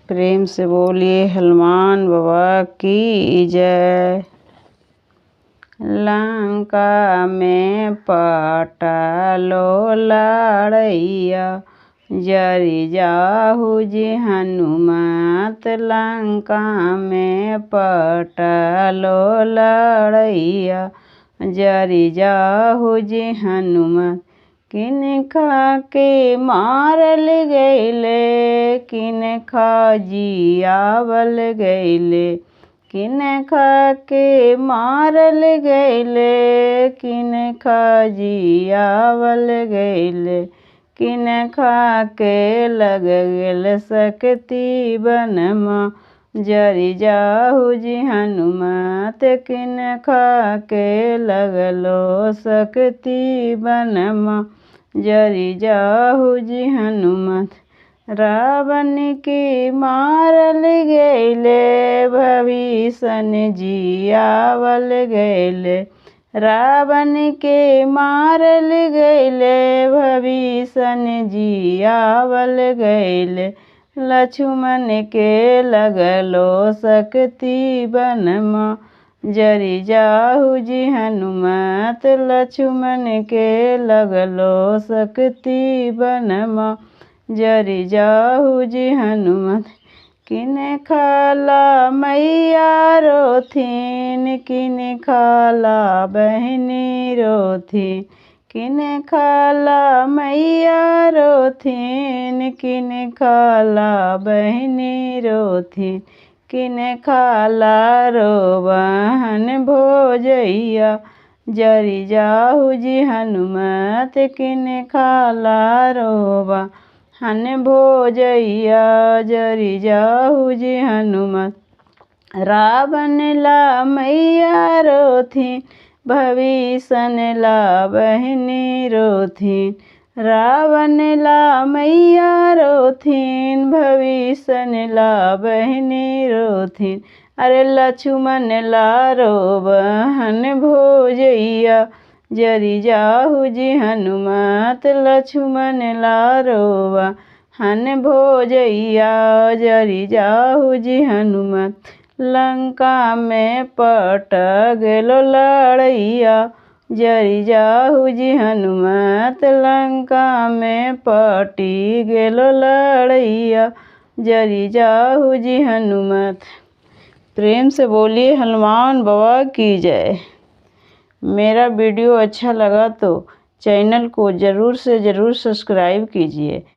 प्रेम से बोलिए हनुमान बाबा की जय। लंका में पटलो लड़ैया, जरि जाहु जी हनुमत। लंका में पटलो लड़ैया, जरि जाहु जी हनुमत। किनका के मारल गैले, किनका जियावल गैले। किनका के मारल गैले, किनका जियावल गैले। किनका के लग गेल शक्ति बनमा, जरि जाहु जी हनुमत। किनका के लगलो शक्ति बनमा, जरि जाहु जी हनुमत। रावण के मारल गैले, भविष्ण जियावल गैले। रावण के मारल गैले, भविष्ण जियावल गैले। लक्ष्मण के लगलो शक्ति बनमा, जरि जाहु जी हनुमत। लक्ष्मण के लगलो शक्ति बनमा, जरि जाहु जी हनुमत। किनका ला मैया रोथिन, किनका ला बहिनी रोथिन। किनका ला मैया रोथिन, किनका ला बहिनी रोथिन। किनका ला रोबहन भोजैया, जरि जाहु जी हनुमत। किनका ला रोबहन भोजैया, जरि जाहु जी हनुमत। रावण ला मैया रोथिन, भविष्ण ला बहिनी रोथिन। रावण ला मैया रोथिन, भविष्ण ला बहिनी रोथिन। अरे लक्ष्मण ला रोबहन भोजैया, जरि जाहु जी हनुमत। लक्ष्मण ला रोबहन भोजैया, जरि जाहु जी हनुमत। लंका में पट गेलो लड़ैया, जरि जाहु जी हनुमत। लंका में पटी गेलो लड़ैया, जरि जाहु जी हनुमत। प्रेम से बोलिए हनुमान बाबा की जय। मेरा वीडियो अच्छा लगा तो चैनल को ज़रूर से ज़रूर सब्सक्राइब कीजिए।